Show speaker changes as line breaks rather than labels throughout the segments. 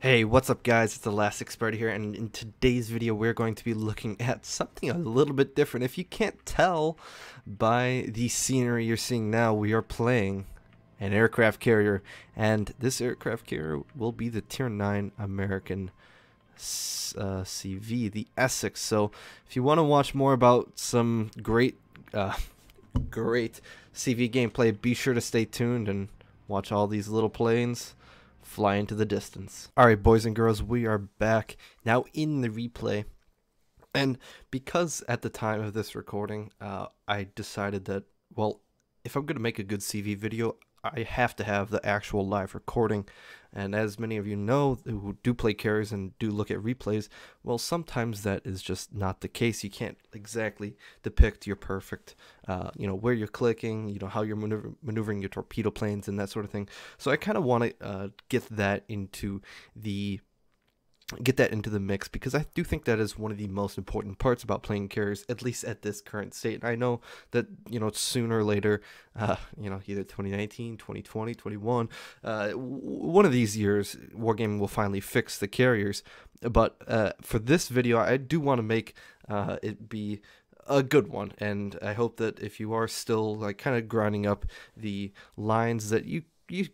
Hey, what's up guys? It's ElasticSpyder here, and in today's video we're going to be looking at something a little bit different. If you can't tell by the scenery you're seeing now, we are playing an aircraft carrier, and this aircraft carrier will be the Tier 9 American CV, the Essex. So if you want to watch more about some great CV gameplay, be sure to stay tuned and watch all these little planes fly into the distance. Alright, boys and girls, we are back now in the replay. And because at the time of this recording, I decided that, well, if I'm going to make a good CV video, I have to have the actual live recording. And as many of you know who do play carriers and do look at replays, well, sometimes that is just not the case. You can't exactly depict your perfect, where you're clicking, how you're maneuvering your torpedo planes and that sort of thing. So I kind of want to get that into the mix, because I do think that is one of the most important parts about playing carriers, at least at this current state. And I know that, sooner or later, either 2019, 2020, 21, one of these years, Wargaming will finally fix the carriers. But for this video, I do want to make it be a good one, and I hope that if you are still kind of grinding up the lines, that you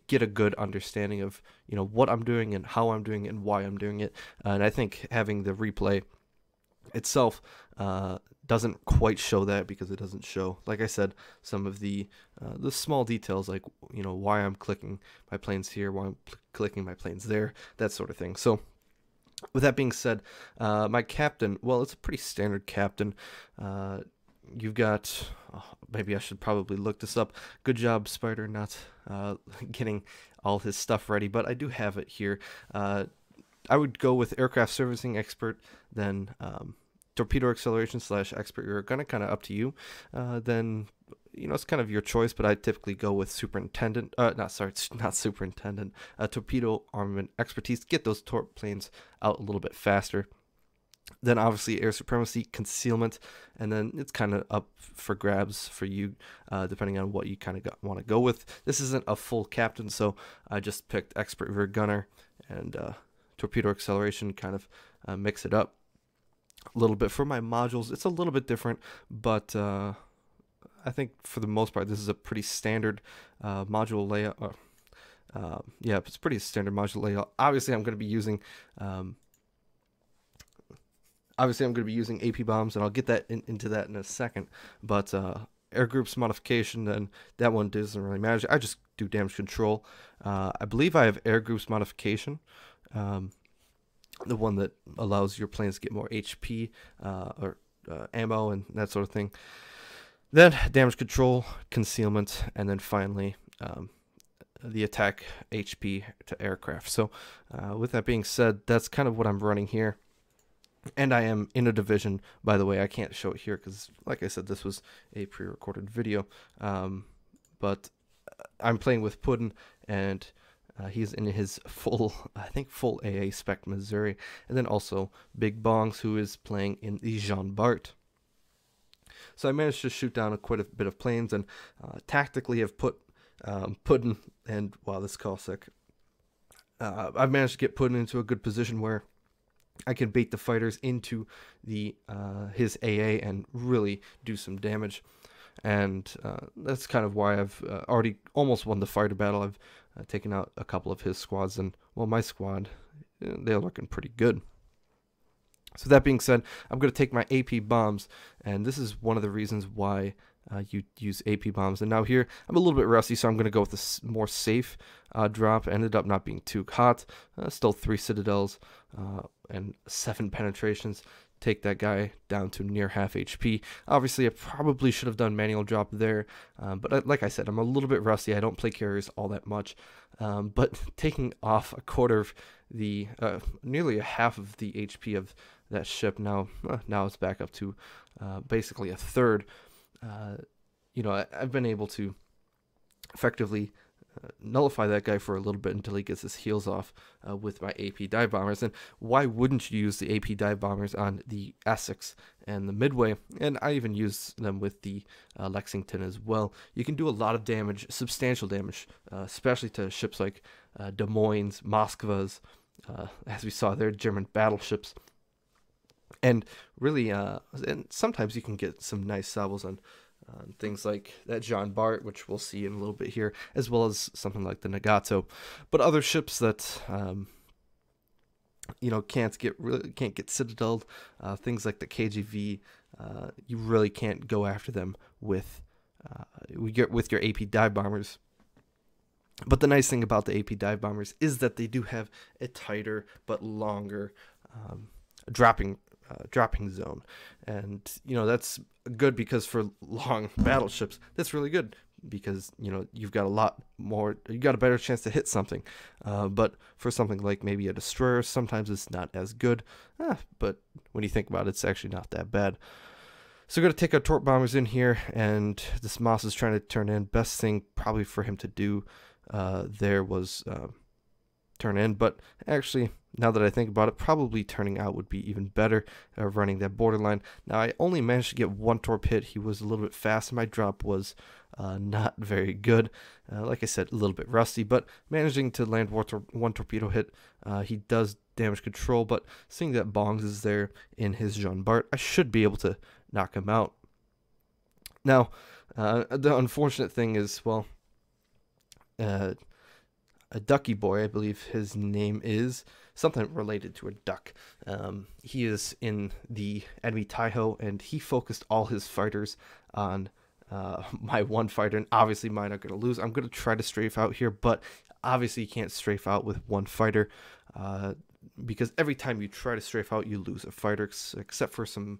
get a good understanding of what I'm doing and how I'm doing it and why I'm doing it. And I think having the replay itself doesn't quite show that, because it doesn't show, like I said, some of the small details, like why I'm clicking my planes here, why I'm clicking my planes there, that sort of thing. So with that being said, my captain, well, it's a pretty standard captain. You've got, maybe I should probably look this up. Good job, Spider, not getting all his stuff ready, but I do have it here. I would go with aircraft servicing expert, then torpedo acceleration / expert. You're kind of up to you. Then it's kind of your choice, but I typically go with superintendent. Not superintendent. Torpedo armament expertise. Get those torp planes out a little bit faster. Then obviously air supremacy, concealment, and then it's kind of up for grabs for you, depending on what you kind of want to go with. This isn't a full captain, so I just picked expert rear gunner and torpedo acceleration, kind of mix it up a little bit. For my modules, it's a little bit different, but I think for the most part, this is a pretty standard module layout. Yeah, it's pretty standard module layout. Obviously, I'm going to be using AP bombs, and I'll get that into that in a second. But air groups modification, then that one doesn't really matter. I just do damage control. I believe I have air groups modification, the one that allows your planes to get more HP or ammo and that sort of thing. Then damage control, concealment, and then finally the attack HP to aircraft. So with that being said, that's kind of what I'm running here. And I am in a division, by the way. I can't show it here because, like I said, this was a pre-recorded video. But I'm playing with Puddin, and he's in his full AA spec Missouri. And then also Big Bongs, who is playing in the Jean Bart. So I managed to shoot down quite a bit of planes, and tactically have put Puddin, and wow, this call sick. I've managed to get Puddin into a good position where I can bait the fighters into the his AA and really do some damage. And that's kind of why I've already almost won the fighter battle. I've taken out a couple of his squads, and, well, my squad, they're looking pretty good. So that being said, I'm going to take my AP bombs, and this is one of the reasons why you use AP bombs. And now here, I'm a little bit rusty, so I'm going to go with a more safe drop. Ended up not being too hot. Still 3 citadels and 7 penetrations. Take that guy down to near half HP. Obviously, I probably should have done manual drop there, but like I said, I'm a little bit rusty. I don't play carriers all that much, but taking off a quarter of the, nearly a half of the HP of that ship, now it's back up to basically a third. I've been able to effectively nullify that guy for a little bit until he gets his heels off with my AP dive bombers. And why wouldn't you use the AP dive bombers on the Essex and the Midway? And I even use them with the Lexington as well. You can do a lot of damage, substantial damage, especially to ships like Des Moines, Moskvas, as we saw there, German battleships. And really, and sometimes you can get some nice salvos on things like that Jean Bart, which we'll see in a little bit here, as well as something like the Nagato. But other ships that can't get citadeled, things like the KGV, you really can't go after them with your AP dive bombers. But the nice thing about the AP dive bombers is that they do have a tighter but longer dropping zone, and that's good because for long battleships that's really good because you've got a better chance to hit something. But for something like maybe a destroyer, sometimes it's not as good. But when you think about it, it's actually not that bad. So we're going to take our torp bombers in here, and this Moss is trying to turn in. Best thing probably for him to do there was turn in, but actually, now that I think about it, probably turning out would be even better, running that borderline. Now, I only managed to get one torp hit. He was a little bit fast, and my drop was not very good. Like I said, a little bit rusty, but managing to land one torpedo hit. He does damage control, but seeing that Bongs is there in his Jean Bart, I should be able to knock him out. Now, the unfortunate thing is, well, a ducky boy, I believe his name is, something related to a duck. He is in the enemy Taiho, and he focused all his fighters on my one fighter, and obviously mine are going to lose. I'm going to try to strafe out here, but obviously you can't strafe out with one fighter, because every time you try to strafe out, you lose a fighter, except for some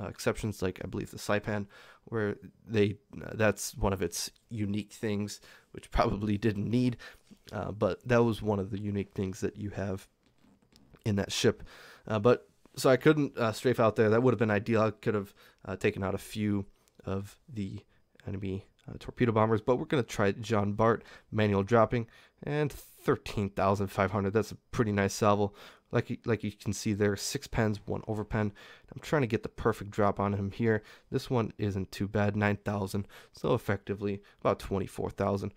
exceptions, like I believe the Saipan, where that's one of its unique things, which probably didn't need, but that was one of the unique things that you have in that ship. But so I couldn't strafe out there. That would have been ideal. I could have taken out a few of the enemy torpedo bombers, but we're going to try Jean Bart, manual dropping, and 13,500. That's a pretty nice salvo. Like you can see there, 6 pens, 1 overpen. I'm trying to get the perfect drop on him here. This one isn't too bad, 9,000, so effectively about 24,000.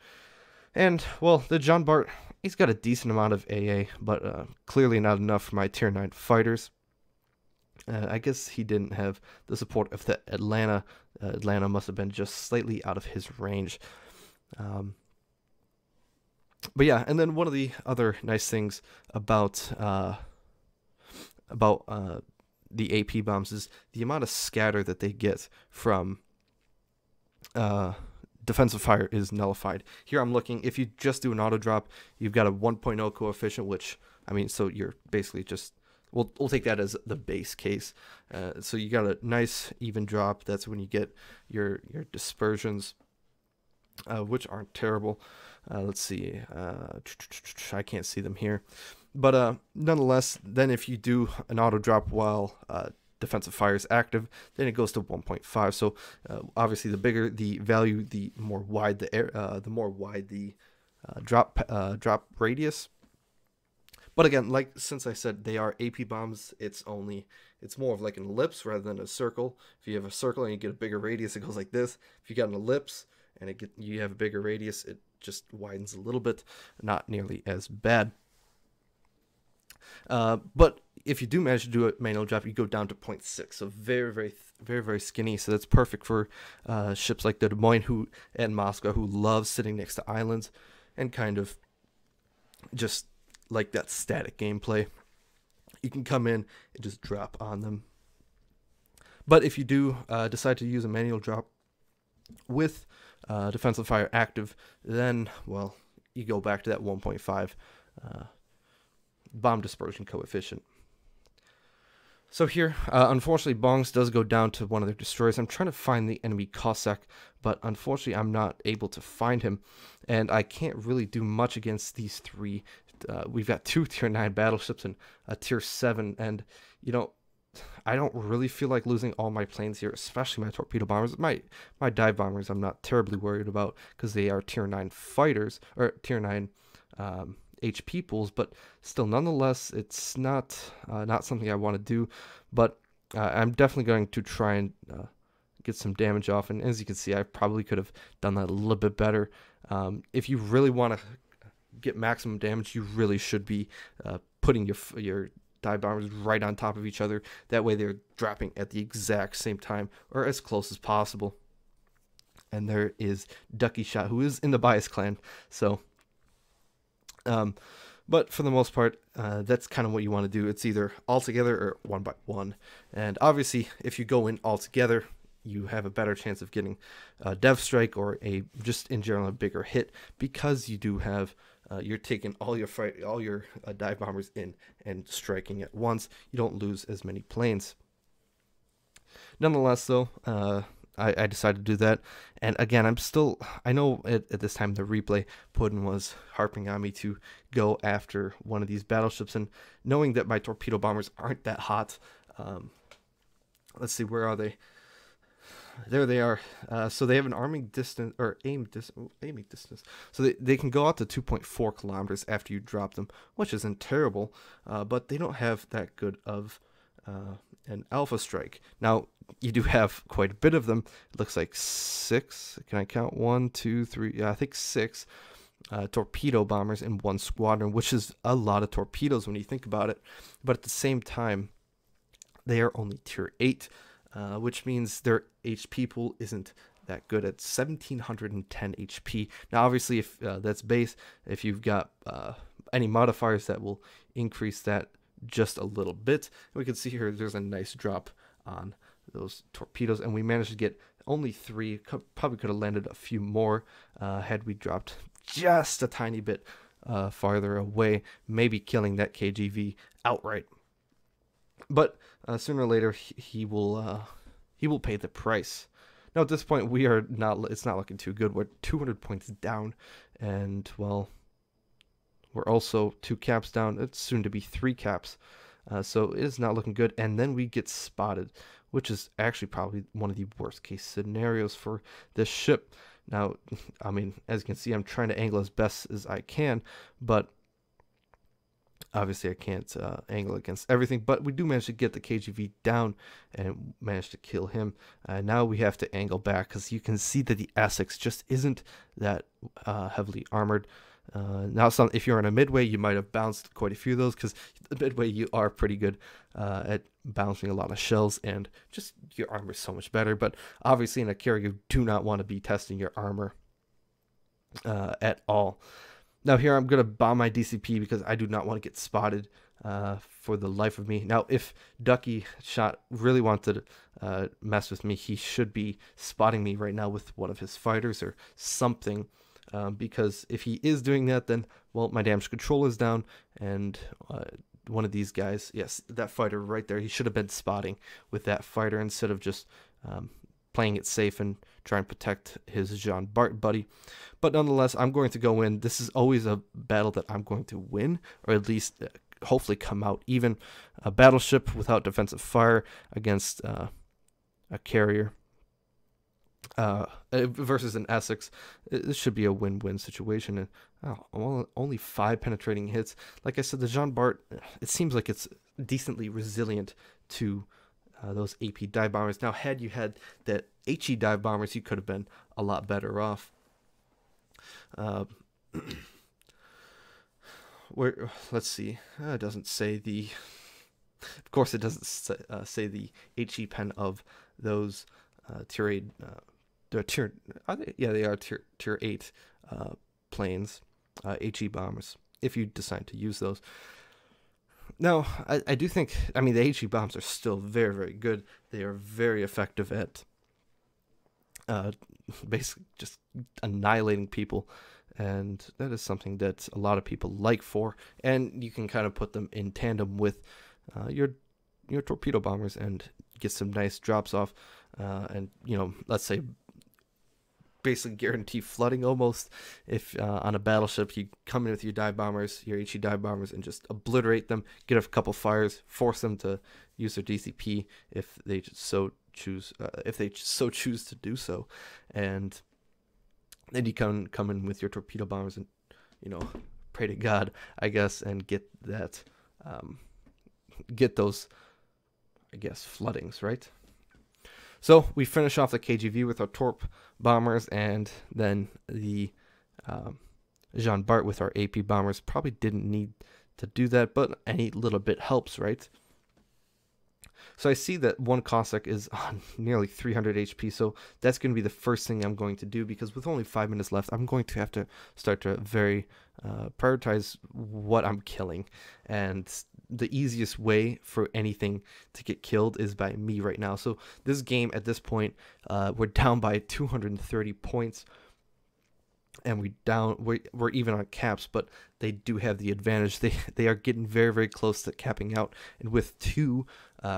And, well, the Jean Bart, he's got a decent amount of AA, but clearly not enough for my tier 9 fighters. I guess he didn't have the support of the Atlanta. Atlanta must have been just slightly out of his range. But yeah, and then one of the other nice things about the AP bombs is the amount of scatter that they get from defensive fire is nullified. Here I'm looking, if you just do an auto drop, you've got a 1.0 coefficient, which, I mean, so you're basically just, we'll take that as the base case. So you got a nice even drop. That's when you get your dispersions, which aren't terrible. Let's see, I can't see them here, but nonetheless, then if you do an auto drop while defensive fire is active, then it goes to 1.5. So obviously, the bigger the value, the more wide the drop radius. But again, since I said they are AP bombs, it's more of like an ellipse rather than a circle. If you have a circle and you get a bigger radius, it goes like this. If you got an ellipse and you have a bigger radius, it just widens a little bit, not nearly as bad. But if you do manage to do a manual drop, you go down to 0.6, so very skinny. So that's perfect for ships like the Des Moines and Moscow, who love sitting next to islands and kind of just like that static gameplay. You can come in and just drop on them. But if you do decide to use a manual drop with defensive fire active, then, well, you go back to that 1.5 bomb dispersion coefficient. So here, unfortunately, Bongs does go down to one of their destroyers. I'm trying to find the enemy Cossack, but unfortunately, I'm not able to find him, and I can't really do much against these three. We've got 2 tier 9 battleships and a tier 7, and, I don't really feel like losing all my planes here, especially my torpedo bombers. My dive bombers I'm not terribly worried about because they are tier 9 fighters, or tier 9 HP pools, but still, nonetheless, it's not something I want to do. But I'm definitely going to try and get some damage off, and as you can see, I probably could have done that a little bit better. If you really want to get maximum damage, you really should be putting your dive bombers right on top of each other. That way they're dropping at the exact same time or as close as possible. And there is Ducky Shot, who is in the Bias clan. So, but for the most part, that's kind of what you want to do. It's either all together or 1 by 1. And obviously, if you go in all together, you have a better chance of getting a dev strike or just in general a bigger hit, because you do have you're taking all your dive bombers in and striking at once. You don't lose as many planes. Nonetheless, though, I decided to do that. And again, I know at this time the replay, Puddin was harping on me to go after one of these battleships, and knowing that my torpedo bombers aren't that hot. Let's see, where are they? There they are. So they have an aiming distance. So they can go out to 2.4 kilometers after you drop them, which isn't terrible, but they don't have that good of an alpha strike. Now, you do have quite a bit of them. It looks like 6. Can I count? 1, 2, 3. Yeah, I think 6 torpedo bombers in one squadron, which is a lot of torpedoes when you think about it. But at the same time, they are only tier 8. Which means their HP pool isn't that good at 1710 HP. Now, obviously, if that's base, if you've got any modifiers that will increase that just a little bit, we can see here there's a nice drop on those torpedoes, and we managed to get only 3. Probably could have landed a few more had we dropped just a tiny bit farther away, maybe killing that KGV outright. But sooner or later, he will pay the price. Now, at this point, it's not looking too good. We're 200 points down, and, well, we're also 2 caps down. It's soon to be 3 caps. So it is not looking good. And then we get spotted, which is actually probably one of the worst case scenarios for this ship. Now, I mean, as you can see, I'm trying to angle as best as I can, but obviously I can't angle against everything. But we do manage to get the KGV down and manage to kill him. Now we have to angle back, because you can see that the Essex just isn't that heavily armored. Now, if you're in a midway, you might have bounced quite a few of those, because the midway, you are pretty good at bouncing a lot of shells, and just your armor is so much better. But obviously in a carrier, you do not want to be testing your armor at all. Now here I'm going to bomb my DCP, because I do not want to get spotted for the life of me. Now, if Ducky Shot really wanted to mess with me, he should be spotting me right now with one of his fighters or something. Because if he is doing that, then, well, my damage control is down, and one of these guys, yes, that fighter right there, he should have been spotting with that fighter instead of just playing it safe and trying to protect his Jean Bart buddy. But nonetheless, I'm going to go in. This is always a battle that I'm going to win, or at least hopefully come out even. A battleship without defensive fire against a carrier versus an Essex, this should be a win-win situation. And only 5 penetrating hits. Like I said, the Jean Bart, it seems like it's decently resilient to those AP dive bombers. Now, had you had that HE dive bombers, you could have been a lot better off. Let's see. It doesn't say the. Of course, it doesn't say the HE pen of those tier 8. They are tier 8 planes, HE bombers, if you decide to use those. Now, I do think, I mean, the HE bombs are still very, very good. They are very effective at basically just annihilating people, and that is something that a lot of people like for, and you can kind of put them in tandem with your torpedo bombers and get some nice drops off, and, you know, let's say basically guarantee flooding almost. If on a battleship you come in with your dive bombers, your HE dive bombers, and just obliterate them, get a couple fires, force them to use their DCP if they so choose to do so, and then you come in with your torpedo bombers and, you know, pray to God, I guess, and get that get those, I guess, floodings, right? So we finish off the KGV with our torp bombers, and then the Jean Bart with our AP bombers. Probably didn't need to do that, but any little bit helps, right? So I see that one Cossack is on nearly 300 HP, so that's going to be the first thing I'm going to do, because with only 5 minutes left, I'm going to have to start to prioritize what I'm killing. And the easiest way for anything to get killed is by me right now. So this game, at this point, we're down by 230 points. And we're even on caps, but they do have the advantage. They are getting very, very close to capping out, and with 2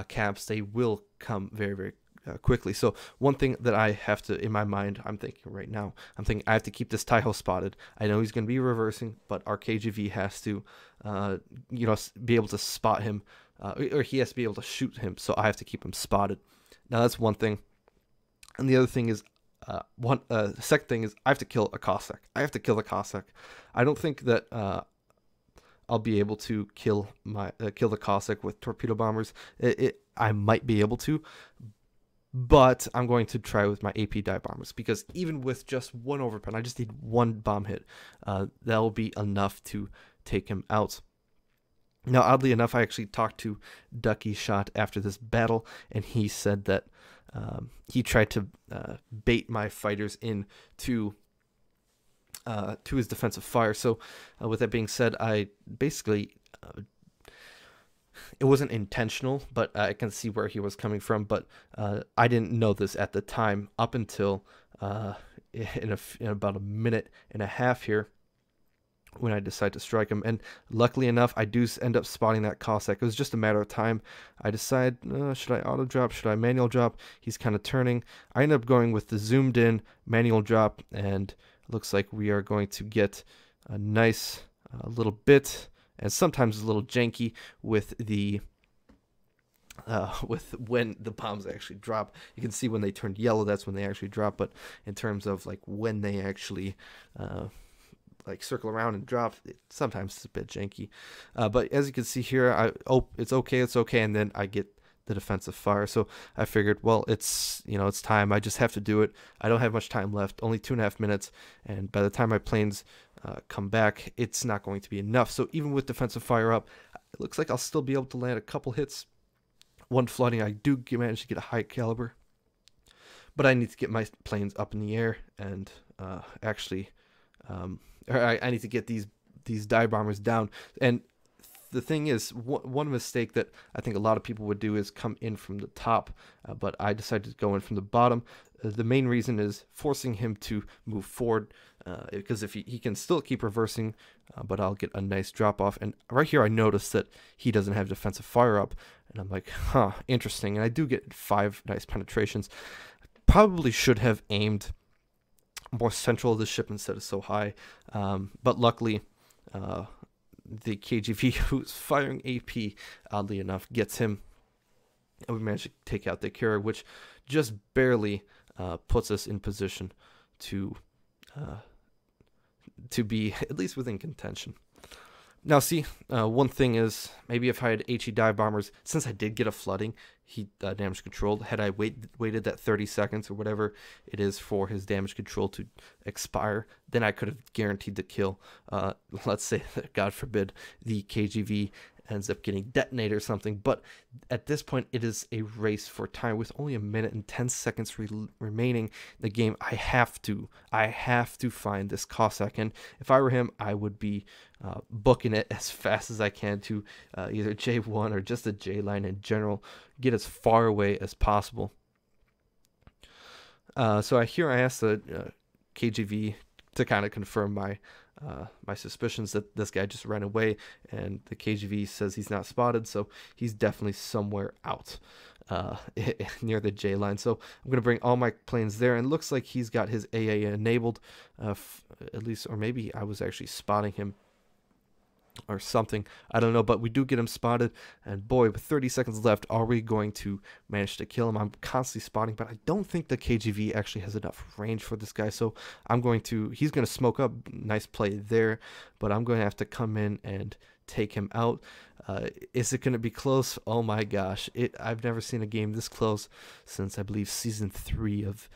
caps, they will come very, very quickly. So one thing that I have to, in my mind, I'm thinking right now, I have to keep this Taiho spotted. I know he's going to be reversing, but our KGV has to, be able to spot him, or he has to be able to shoot him. So I have to keep him spotted. Now that's one thing, and the other thing is, the second thing is I have to kill a Cossack. I have to kill the Cossack. I don't think that I'll be able to kill the Cossack with torpedo bombers. I might be able to, but I'm going to try with my AP dive bombers, because even with just 1 overpen, I just need 1 bomb hit. That will be enough to take him out. Now, oddly enough, I actually talked to Ducky Shot after this battle, and he said that he tried to bait my fighters into to his defensive fire. So with that being said, I basically it wasn't intentional, but I can see where he was coming from. But I didn't know this at the time, up until in about a minute and a half here, when I decide to strike him. And luckily enough, I do end up spotting that Cossack. It was just a matter of time. I decide, should I auto drop? Should I manual drop? He's kind of turning. I end up going with the zoomed in manual drop, and it looks like we are going to get a nice little bit, and sometimes a little janky with the with when the bombs actually drop. You can see when they turned yellow, that's when they actually drop. But in terms of like when they actually like circle around and drop, sometimes it's a bit janky, but as you can see here, it's okay, and then I get the defensive fire. So I figured, well, it's time. I just have to do it. I don't have much time left, only 2.5 minutes, and by the time my planes come back, it's not going to be enough. So even with defensive fire up, it looks like I'll still be able to land a couple hits. One flooding, I do manage to get a high caliber, but I need to get my planes up in the air and I need to get these dive bombers down. And the thing is, one mistake that I think a lot of people would do is come in from the top, but I decided to go in from the bottom. The main reason is forcing him to move forward, because if he can still keep reversing, but I'll get a nice drop off. And right here I noticed that he doesn't have defensive fire up, and I'm like, huh, interesting. And I do get 5 nice penetrations. Probably should have aimed more central of the ship instead of so high, but luckily the KGV, who's firing AP, oddly enough, gets him, and we managed to take out the carrier, which just barely puts us in position to be at least within contention. Now, see, one thing is, maybe if I had HE dive bombers, since I did get a flooding, he damage controlled. Had I waited that 30 seconds or whatever it is for his damage control to expire, then I could have guaranteed the kill. Let's say that, God forbid, the KGV ends up getting detonated or something. But at this point, it is a race for time. With only 1 minute and 10 seconds remaining in the game, I have to find this Cossack. And if I were him, I would be booking it as fast as I can to either J1 or just the J line in general, get as far away as possible. So I asked the KGV to kind of confirm my suspicions that this guy just ran away, and the KGV says he's not spotted, so he's definitely somewhere out near the J line. So I'm going to bring all my planes there, and it looks like he's got his AA enabled, at least, or maybe I was actually spotting him or something, I don't know, but we do get him spotted, and boy, with 30 seconds left, are we going to manage to kill him? I'm constantly spotting, but I don't think the KGV actually has enough range for this guy, so he's going to smoke up. Nice play there, but I'm going to have to come in and take him out. Is it going to be close? Oh my gosh, I've never seen a game this close since, I believe, season 3 of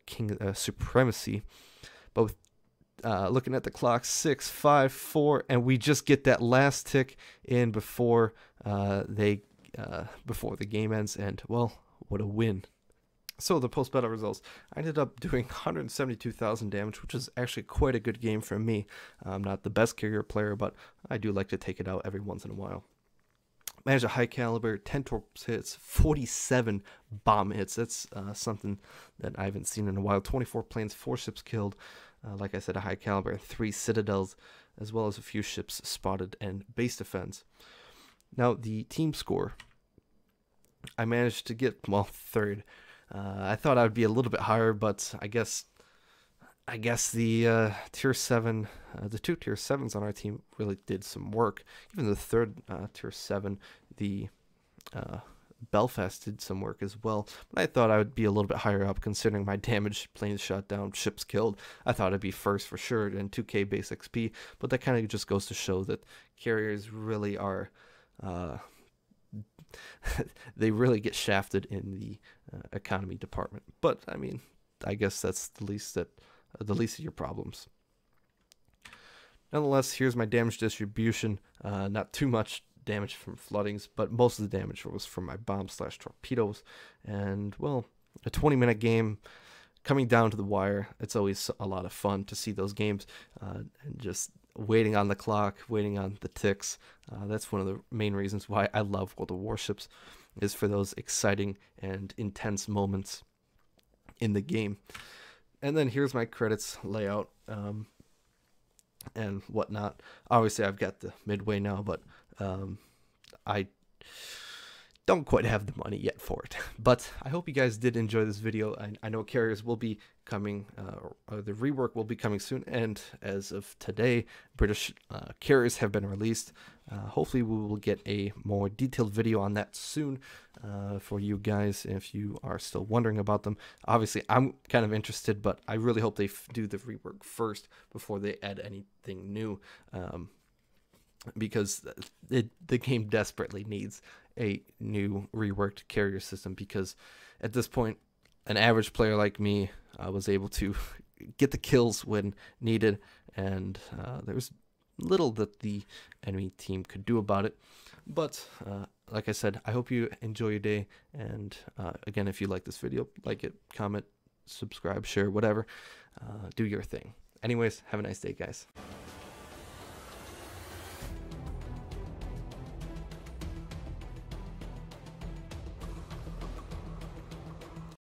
King Supremacy. But with looking at the clock, 6, 5, 4, and we just get that last tick in before before the game ends, and well, what a win. So the post-battle results, I ended up doing 172,000 damage, which is actually quite a good game for me. I'm not the best carrier player, but I do like to take it out every once in a while. Managed a high caliber, 10 torps hits, 47 bomb hits. That's something that I haven't seen in a while. 24 planes, 4 ships killed. Like I said, a high caliber, 3 citadels, as well as a few ships spotted and base defense. Now, the team score, I managed to get, well, 3rd. I thought I would be a little bit higher, but I guess the tier 7, the 2 tier 7s on our team really did some work. Even the 3rd tier 7, the Belfast did some work as well. But I thought I would be a little bit higher up considering my damage, planes shot down, ships killed. I thought I'd be 1st for sure and 2k base XP. But that kind of just goes to show that carriers really are, they really get shafted in the economy department. But I mean, I guess that's the least of your problems. Nonetheless, here's my damage distribution. Not too much damage from floodings, but most of the damage was from my bombs/torpedoes. And well, a 20-minute game coming down to the wire. It's always a lot of fun to see those games, and just waiting on the clock, waiting on the ticks. That's one of the main reasons why I love World of Warships, is for those exciting and intense moments in the game. And then here's my credits layout and whatnot. Obviously, I've got the midway now, but I don't quite have the money yet for it. But I hope you guys did enjoy this video. I know carriers will be coming, or the rework will be coming soon. And as of today, British carriers have been released. Hopefully we will get a more detailed video on that soon for you guys if you are still wondering about them. Obviously, I'm kind of interested, but I really hope they do the rework first before they add anything new. Because the game desperately needs a new reworked carrier system, because at this point an average player like me was able to get the kills when needed, and there was little that the enemy team could do about it. But like I said, I hope you enjoy your day, and again, if you like this video, like it, comment, subscribe, share, whatever. Do your thing. Anyways, have a nice day, guys.